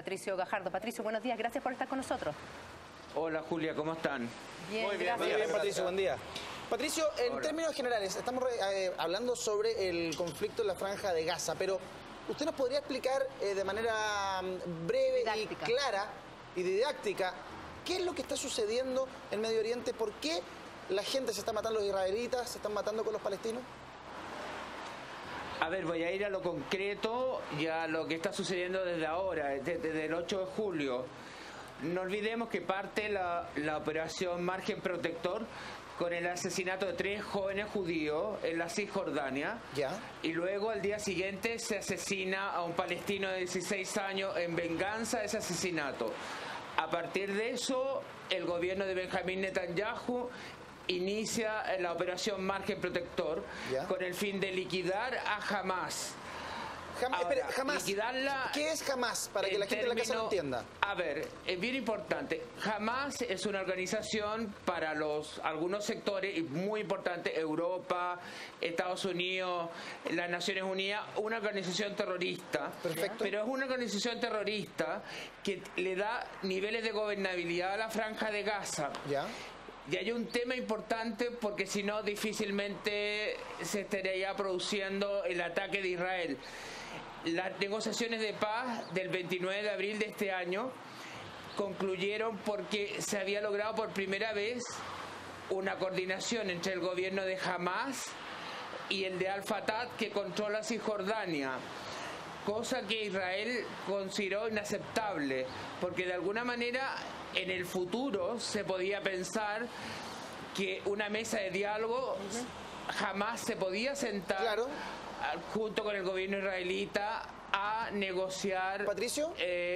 Patricio Gajardo. Patricio, buenos días, gracias por estar con nosotros. Hola Julia, ¿cómo están? Bien, Muy bien, gracias. muy bien, Patricio, buen día. Patricio, en Hola. términos generales, estamos hablando sobre el conflicto en la Franja de Gaza, pero ¿usted nos podría explicar de manera breve Didáctica. y clara y didáctica qué es lo que está sucediendo en Medio Oriente? ¿Por qué la gente se está matando, los israelitas se están matando con los palestinos? A ver, voy a ir a lo concreto y a lo que está sucediendo desde ahora, desde el 8 de julio. No olvidemos que parte la operación Margen Protector con el asesinato de 3 jóvenes judíos en la Cisjordania. Ya. Y luego al día siguiente se asesina a un palestino de 16 años en venganza de ese asesinato. A partir de eso, el gobierno de Benjamín Netanyahu inicia la operación Margen Protector Ya. con el fin de liquidar a Hamas. Espere, Hamas. Liquidarla. ¿Qué es Hamas? Para que la gente de la casa lo entienda. A ver, es bien importante. Hamas es una organización para algunos sectores, y muy importante, Europa, Estados Unidos, las Naciones Unidas, una organización terrorista. Perfecto. Pero es una organización terrorista que le da niveles de gobernabilidad a la Franja de Gaza. Ya. Y hay un tema importante porque si no difícilmente se estaría produciendo el ataque de Israel. Las negociaciones de paz del 29 de abril de este año concluyeron porque se había logrado por primera vez una coordinación entre el gobierno de Hamas y el de Al-Fatah que controla Cisjordania, cosa que Israel consideró inaceptable, porque de alguna manera en el futuro se podía pensar que una mesa de diálogo jamás se podía sentar. Claro. Junto con el gobierno israelita a negociar Patricio.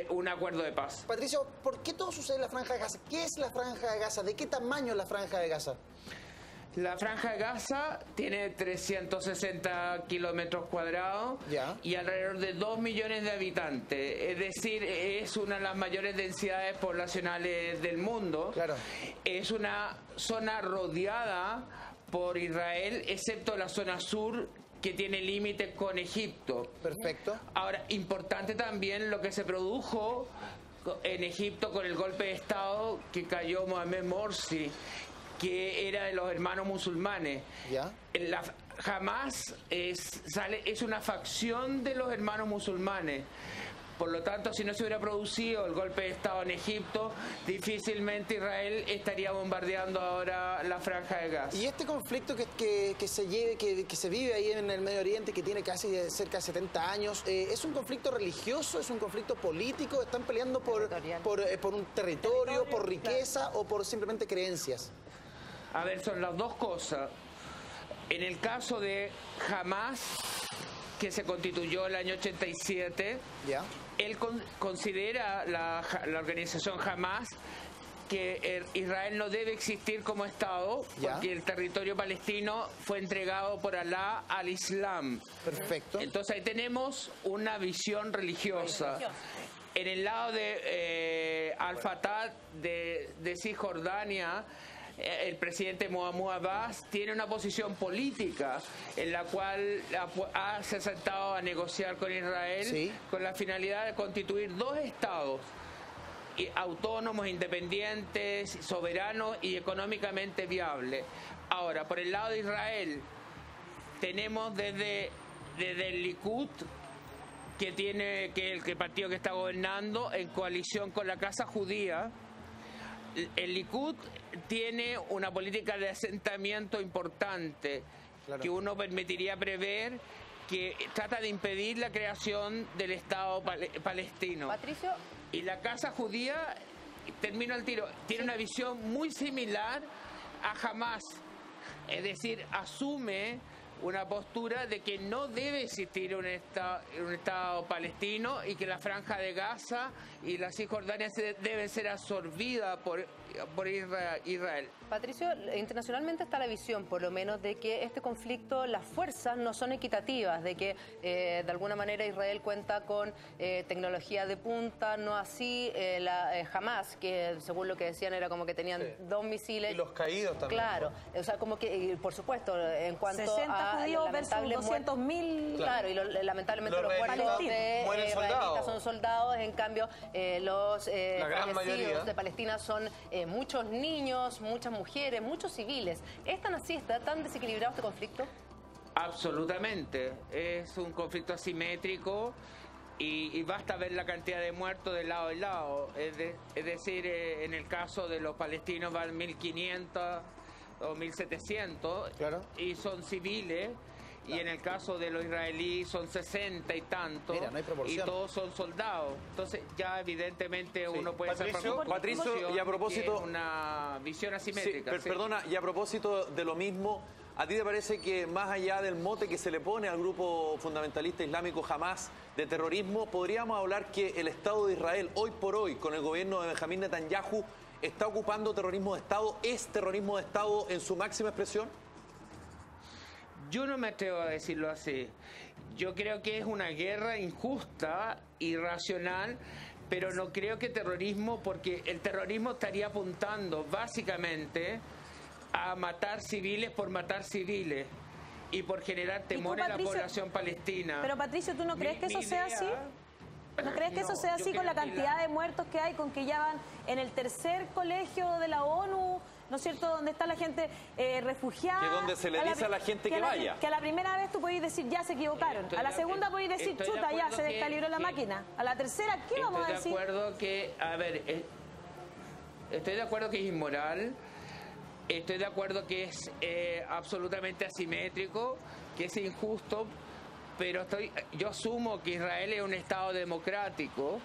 un acuerdo de paz. Patricio, ¿por qué todo sucede en la Franja de Gaza? ¿Qué es la Franja de Gaza? ¿De qué tamaño es la Franja de Gaza? La Franja de Gaza tiene 360 kilómetros cuadrados Ya. y alrededor de 2 millones de habitantes. Es decir, es una de las mayores densidades poblacionales del mundo. Claro. Es una zona rodeada por Israel, excepto la zona sur, que tiene límites con Egipto. Perfecto. Ahora, importante también lo que se produjo en Egipto con el golpe de Estado que cayó Mohamed Morsi, que era de los hermanos musulmanes. Ya. Hamas es una facción de los hermanos musulmanes. Por lo tanto, si no se hubiera producido el golpe de Estado en Egipto, difícilmente Israel estaría bombardeando ahora la Franja de Gaza. Y este conflicto que se vive ahí en el Medio Oriente, que tiene casi cerca de 70 años, ¿es un conflicto religioso? ¿Es un conflicto político? ¿Están peleando por un territorio, por riqueza o por simplemente creencias? A ver, son las dos cosas. En el caso de Hamas, que se constituyó el año 87, Ya. él considera la organización Hamas que Israel no debe existir como Estado porque el territorio palestino fue entregado por Alá al Islam. Perfecto. Entonces ahí tenemos una visión religiosa. En el lado de Al-Fatah de Cisjordania, el presidente Mahmoud Abbas tiene una posición política en la cual se ha sentado a negociar con Israel, sí, con la finalidad de constituir 2 estados autónomos, independientes, soberanos y económicamente viables. Ahora, por el lado de Israel, tenemos desde el Likud, que el partido que está gobernando en coalición con la Casa Judía. El Likud tiene una política de asentamiento importante, claro, que uno permitiría prever, que trata de impedir la creación del Estado palestino. Patricio. Y la Casa Judía, termino el tiro, tiene una visión muy similar a Hamas, es decir, asume una postura de que no debe existir un Estado palestino y que la Franja de Gaza y la Cisjordania deben ser absorbidas por Israel. Patricio, internacionalmente está la visión, por lo menos, de que este conflicto, las fuerzas no son equitativas, de que de alguna manera Israel cuenta con tecnología de punta, no así Hamas, que según lo que decían era como que tenían 2 misiles. Y los caídos también. Claro, o sea, como que, por supuesto, en cuanto 60 judíos versus 200.000. Claro, y lamentablemente los muertos de israelitas son soldados, en cambio los fallecidos de Palestina son muchos niños, muchas mujeres, muchos civiles. ¿Es tan así, está tan desequilibrado este conflicto? Absolutamente, es un conflicto asimétrico y basta ver la cantidad de muertos de lado y lado. Es decir, en el caso de los palestinos van 1.500 o 1.700 claro, y son civiles. Y en el caso de los israelíes son 60 y tantos. Mira, no hay proporción. Y todos son soldados. Entonces ya evidentemente uno puede Patricio, y a propósito, una visión asimétrica. Sí, perdona, y a propósito de lo mismo, ¿a ti te parece que más allá del mote que se le pone al grupo fundamentalista islámico Hamás de terrorismo, podríamos hablar que el Estado de Israel hoy por hoy, con el gobierno de Benjamín Netanyahu, está ocupando terrorismo de Estado? ¿Es terrorismo de Estado en su máxima expresión? Yo no me atrevo a decirlo así. Yo creo que es una guerra injusta, irracional, pero no creo que terrorismo, porque el terrorismo estaría apuntando básicamente a matar civiles por matar civiles y por generar temor en la población palestina. Pero Patricio, ¿tú no crees que eso sea así? ¿No crees que eso sea así con la cantidad de muertos que hay, con que ya van en el tercer colegio de la ONU, ¿no es cierto?, donde está la gente refugiada? Que donde se le dice a la gente que vaya. Que a la primera vez tú podés decir, ya se equivocaron. A la segunda podés decir, chuta, ya se descalibró la máquina. A la tercera, ¿qué vamos a decir? Estoy de acuerdo que, a ver, estoy de acuerdo que es inmoral. Estoy de acuerdo que es absolutamente asimétrico, que es injusto, pero yo asumo que Israel es un Estado democrático,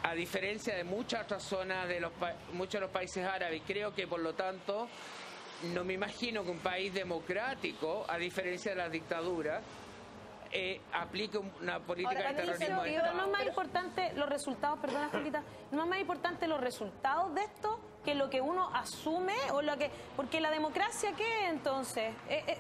a diferencia de muchas otras zonas de muchos de los países árabes. Creo que, por lo tanto, no me imagino que un país democrático, a diferencia de las dictaduras, aplique una política de terrorismo de Estado. ¿No es más importante los resultados, perdona, Julita, no es más importante los resultados de esto que lo que uno asume o lo que, porque la democracia, ¿qué entonces?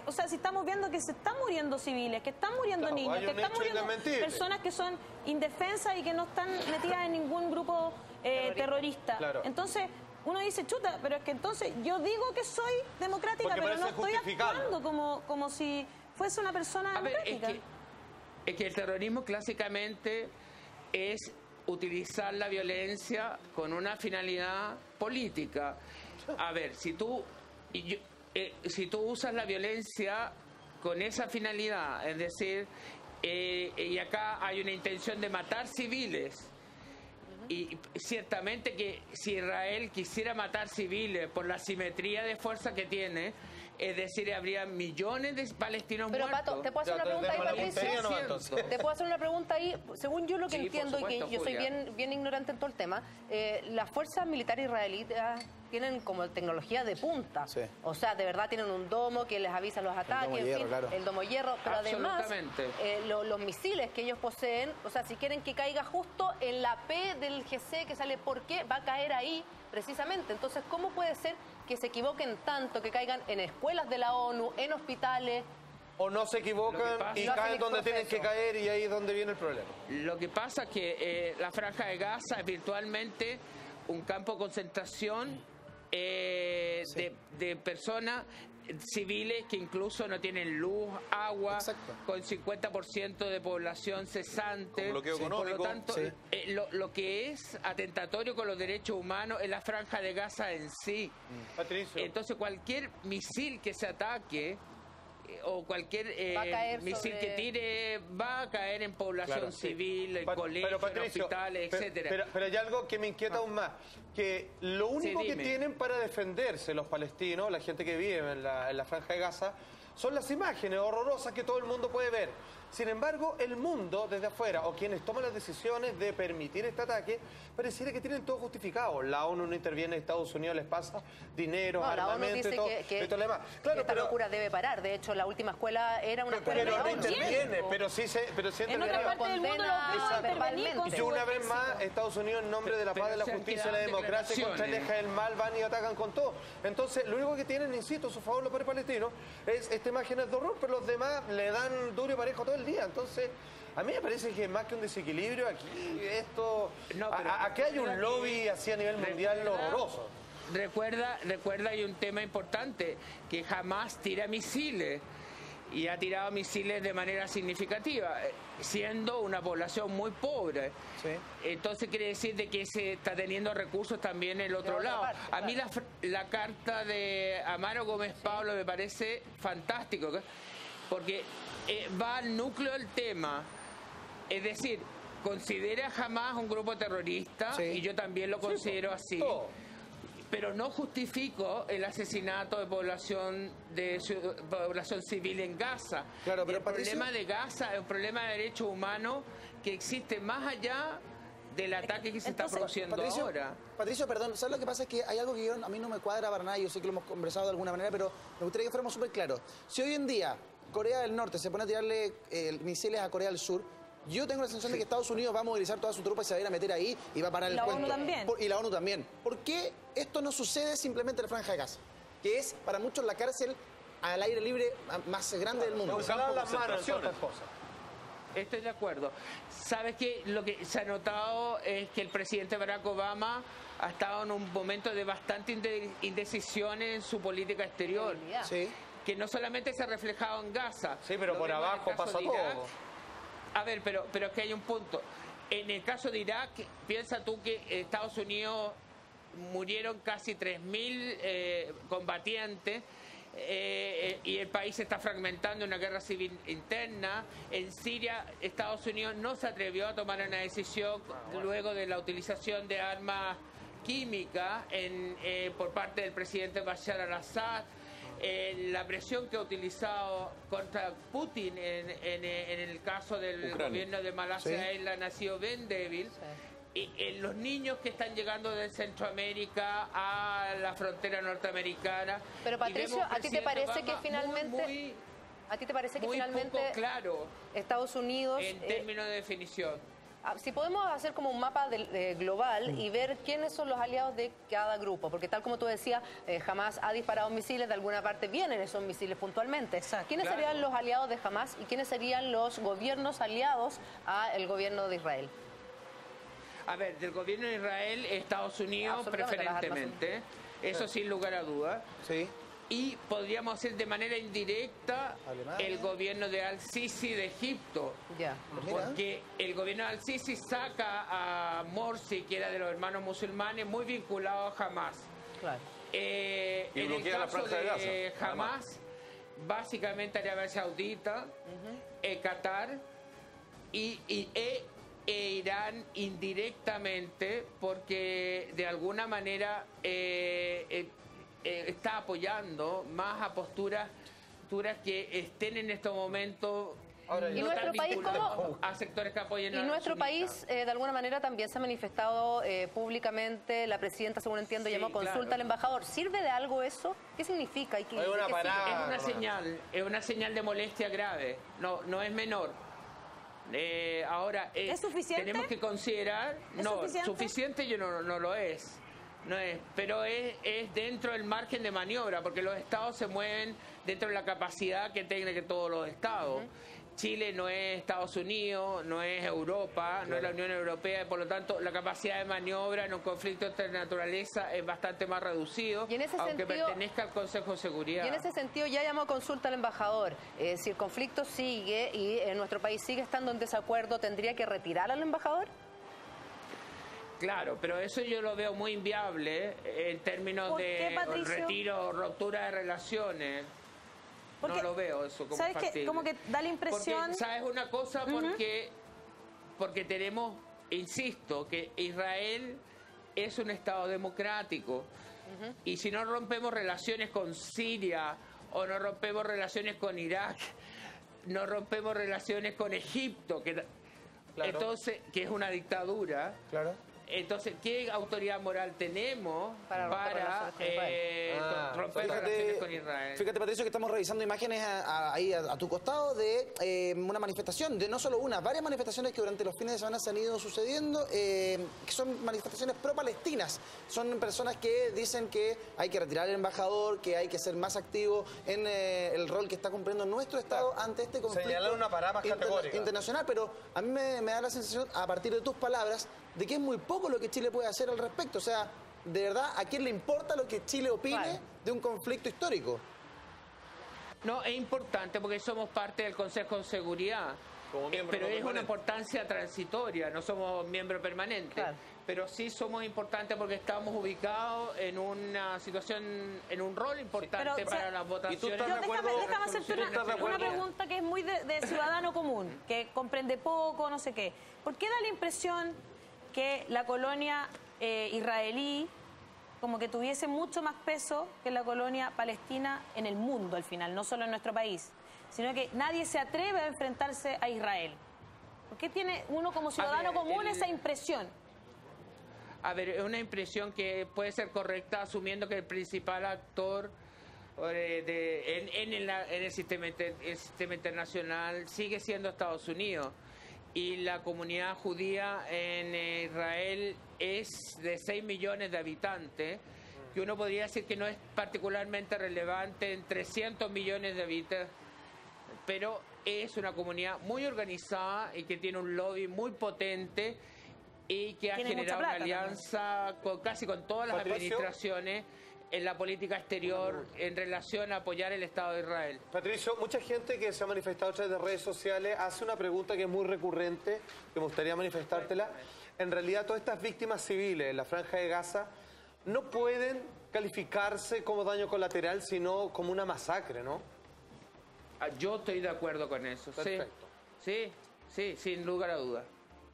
O sea, si estamos viendo que se están muriendo civiles, que están muriendo niños, que están muriendo personas que son indefensas y que no están metidas en ningún grupo terrorista. Claro. Entonces uno dice, chuta, pero es que entonces yo digo que soy democrática, porque pero no estoy actuando como si fuese una persona democrática. Es que el terrorismo clásicamente es utilizar la violencia con una finalidad política. A ver, si tú usas la violencia con esa finalidad, es decir, y acá hay una intención de matar civiles, y ciertamente que si Israel quisiera matar civiles por la simetría de fuerza que tiene, es decir, habría millones de palestinos muertos. Pero Pato, ¿te puedo hacer una pregunta ahí, Patricio? ¿Te puedo hacer una pregunta ahí? Según yo lo que entiendo, y que yo soy bien ignorante en todo el tema, las fuerzas militares israelíes tienen como tecnología de punta. Sí. O sea, de verdad tienen un domo que les avisa los ataques, el domo hierro, pero además los misiles que ellos poseen, o sea, si quieren que caiga justo en la P del GC que sale, ¿por qué? Va a caer ahí precisamente. Entonces, ¿cómo puede ser que se equivoquen tanto, que caigan en escuelas de la ONU, en hospitales? O no se equivocan y caen donde tienen que caer, y ahí es donde viene el problema. Lo que pasa es que la Franja de Gaza es virtualmente un campo de concentración de personas civiles que incluso no tienen luz, agua. Exacto. Con 50% de población cesante. Bloqueo económico. Por lo tanto, lo que es atentatorio con los derechos humanos es la Franja de Gaza en sí. Patricio. Entonces, cualquier misil que se ataque o cualquier misil que tire va a caer en población civil, en colegios, en hospitales, etcétera. Pero hay algo que me inquieta aún más, que lo único que tienen para defenderse los palestinos, la gente que vive en la Franja de Gaza, son las imágenes horrorosas que todo el mundo puede ver. Sin embargo, el mundo desde afuera, o quienes toman las decisiones de permitir este ataque, pareciera que tienen todo justificado. La ONU no interviene, Estados Unidos les pasa dinero, armamento y todo. Que esta locura debe parar. De hecho, la última escuela era una escuela de la ONU. Pero no interviene, pero sí interviene. En otra parte del mundo y una vez más, Estados Unidos, en nombre de la paz, de la justicia y la democracia, contra el eje del mal, van y atacan con todo. Entonces, lo único que tienen, insisto, a su favor los palestinos, es esta imagen de horror, pero los demás le dan duro y parejo todo el día. Entonces, a mí me parece que más que un desequilibrio, aquí aquí hay un lobby así a nivel mundial horroroso. Recuerda, hay un tema importante, que jamás tira misiles. y ha tirado misiles de manera significativa, siendo una población muy pobre. Sí. Entonces quiere decir de que se está teniendo recursos también en el otro lado. A mí la carta de Amaro Gómez Pablo me parece fantástico, porque va al núcleo del tema. Es decir, considera jamás un grupo terrorista, sí, y yo también lo considero así. Pero no justifico el asesinato de población civil en Gaza. Claro, pero el problema de Gaza es un problema de derechos humanos que existe más allá del ataque que se está produciendo ahora. Patricio, perdón, ¿sabes lo que pasa? Es que hay algo que a mí no me cuadra para nada, yo sé que lo hemos conversado de alguna manera, pero me gustaría que fuéramos súper claros. Si hoy en día Corea del Norte se pone a tirarle misiles a Corea del Sur, yo tengo la sensación de que Estados Unidos va a movilizar toda su tropa y se va a ir a meter ahí y va a parar el cuento. La ONU también. Y la ONU también. ¿Por qué esto no sucede simplemente en la Franja de Gaza? Que es para muchos la cárcel al aire libre más grande del mundo. Estoy de acuerdo. ¿Sabes qué? Lo que se ha notado es que el presidente Barack Obama ha estado en un momento de bastante indecisión en su política exterior. Sí. Que no solamente se ha reflejado en Gaza. Sí, pero por abajo pasa todo. A ver, pero es que hay un punto. En el caso de Irak, piensa tú que Estados Unidos murieron casi 3.000 combatientes y el país se está fragmentando en una guerra civil interna. En Siria, Estados Unidos no se atrevió a tomar una decisión luego de la utilización de armas químicas por parte del presidente Bashar al-Assad. La presión que ha utilizado contra Putin en el caso del gobierno de Malasia Island ha sido bien débil. Sí. Y los niños que están llegando de Centroamérica a la frontera norteamericana. Pero Patricio, ¿a ti te parece que finalmente poco claro Estados Unidos en términos de definición? Si podemos hacer como un mapa global y ver quiénes son los aliados de cada grupo, porque tal como tú decías, Hamas ha disparado misiles, de alguna parte vienen esos misiles puntualmente. ¿Quiénes serían los aliados de Hamas y quiénes serían los gobiernos aliados al gobierno de Israel? A ver, del gobierno de Israel, Estados Unidos preferentemente, eso sin lugar a dudas. Sí. Y podríamos hacer de manera indirecta el gobierno de Al-Sisi de Egipto. Porque el gobierno de Al-Sisi saca a Morsi, que era de los hermanos musulmanes, muy vinculado a Hamas. Claro. En el caso de Hamas, básicamente Arabia Saudita, Qatar e Irán indirectamente, porque de alguna manera está apoyando más a posturas que estén en estos momentos ¿Y nuestro país a sectores que apoyen y nuestro país de alguna manera también se ha manifestado públicamente? La presidenta, según entiendo, llamó consulta al embajador. ¿Sirve de algo eso? ¿Qué significa? Es una señal de molestia grave, no es menor. Ahora ¿es suficiente? Tenemos que considerar suficiente yo no lo es. No es, pero es dentro del margen de maniobra, porque los estados se mueven dentro de la capacidad que tienen que todos los estados. Chile no es Estados Unidos, no es Europa, no es la Unión Europea, y por lo tanto la capacidad de maniobra en un conflicto de esta naturaleza es bastante más reducido, aunque pertenezca al Consejo de Seguridad. Y en ese sentido ya llamó consulta al embajador. Si el conflicto sigue y nuestro país sigue estando en desacuerdo, ¿tendría que retirar al embajador? Claro, pero eso yo lo veo muy inviable en términos de retiro, ruptura de relaciones. No lo veo eso como ¿sabes factible. Como que da la impresión... Porque, ¿sabes una cosa? Porque tenemos, insisto, que Israel es un Estado democrático. Y si no rompemos relaciones con Siria, o no rompemos relaciones con Irak, no rompemos relaciones con Egipto, entonces, que es una dictadura. Claro. Entonces, ¿qué autoridad moral tenemos para romper relaciones con Israel? Fíjate, Patricio, que estamos revisando imágenes ahí a tu costado de una manifestación, de no solo una, varias manifestaciones que durante los fines de semana se han ido sucediendo, que son manifestaciones pro-palestinas. Son personas que dicen que hay que retirar al embajador, que hay que ser más activo en el rol que está cumpliendo nuestro Estado ante este conflicto internacional. Pero a mí me da la sensación, a partir de tus palabras, de que es muy poco lo que Chile puede hacer al respecto. O sea, de verdad, ¿a quién le importa lo que Chile opine de un conflicto histórico? No, es importante porque somos parte del Consejo de Seguridad. Pero es una importancia transitoria, no somos miembro permanente. Claro. Pero sí somos importantes porque estamos ubicados en una situación, en un rol importante para las votaciones. Déjame hacerte una pregunta que es muy de ciudadano común, que comprende poco, no sé qué. ¿Por qué da la impresión que la colonia israelí como que tuviese mucho más peso que la colonia palestina en el mundo al final, no solo en nuestro país, sino que nadie se atreve a enfrentarse a Israel? ¿Por qué tiene uno como ciudadano común esa impresión? A ver, es una impresión que puede ser correcta asumiendo que el principal actor en el sistema internacional sigue siendo Estados Unidos. Y la comunidad judía en Israel es de 6 millones de habitantes, que uno podría decir que no es particularmente relevante en 300 millones de habitantes, pero es una comunidad muy organizada y que tiene un lobby muy potente y que ha generado una alianza casi con todas las administraciones en la política exterior en relación a apoyar el Estado de Israel. Patricio, mucha gente que se ha manifestado a través de redes sociales hace una pregunta que es muy recurrente, que me gustaría manifestártela. En realidad, todas estas víctimas civiles en la Franja de Gaza no pueden calificarse como daño colateral, sino como una masacre, ¿no? Yo estoy de acuerdo con eso. Perfecto. Sí, sin lugar a dudas.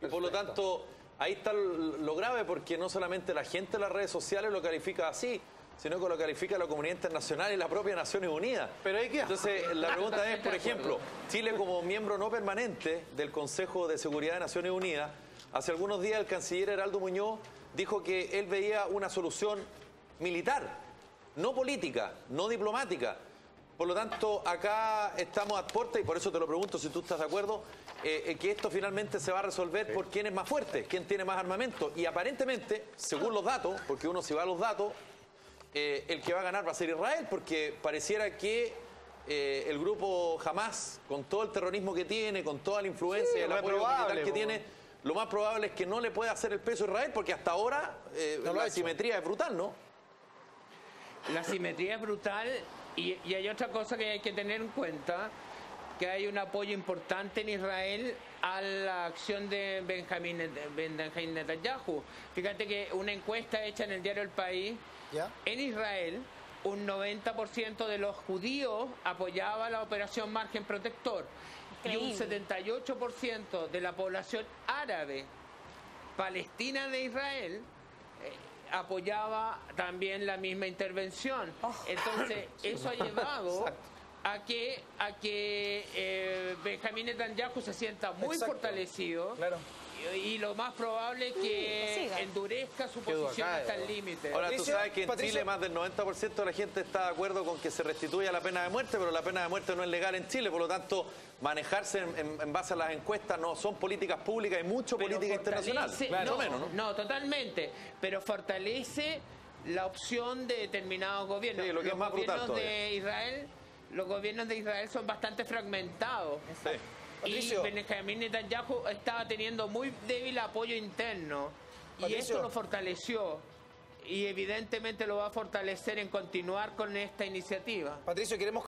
Y por lo tanto, ahí está lo grave, porque no solamente la gente en las redes sociales lo califica así, sino que lo califica la comunidad internacional y la propia Naciones Unidas. Pero hay que... Entonces, la pregunta es, por ejemplo, Chile como miembro no permanente del Consejo de Seguridad de Naciones Unidas, hace algunos días el canciller Heraldo Muñoz dijo que él veía una solución militar, no política, no diplomática. Por lo tanto, acá estamos a puerta, y por eso te lo pregunto si tú estás de acuerdo, que esto finalmente se va a resolver por quién es más fuerte, quién tiene más armamento. Y aparentemente, según los datos, porque uno si va a los datos, el que va a ganar va a ser Israel, porque pareciera que el grupo Hamas, con todo el terrorismo que tiene, con toda la influencia y el apoyo militar que tiene, lo más probable es que no le pueda hacer el peso a Israel, porque hasta ahora la asimetría es brutal, ¿no? La asimetría es brutal. Y hay otra cosa que hay que tener en cuenta, que hay un apoyo importante en Israel a la acción de Benjamín Netanyahu. Fíjate que una encuesta hecha en el diario El País, en Israel, un 90% de los judíos apoyaba la operación Margen Protector. Increíble. Y un 78% de la población árabe palestina de Israel apoyaba también la misma intervención. Entonces, eso ha llevado a que Benjamín Netanyahu se sienta muy fortalecido. Claro. Y lo más probable es que endurezca su posición hasta el límite. Ahora, tú sabes que en Chile más del 90% de la gente está de acuerdo con que se restituya la pena de muerte, pero la pena de muerte no es legal en Chile, por lo tanto, manejarse en base a las encuestas no son políticas públicas y mucho política internacional. Claro, no, totalmente, pero fortalece la opción de determinados gobiernos. Sí, lo que es más brutal los gobiernos de Israel son bastante fragmentados. Y Benjamín Netanyahu estaba teniendo muy débil apoyo interno. Y esto lo fortaleció. Y evidentemente lo va a fortalecer en continuar con esta iniciativa. Patricio, queremos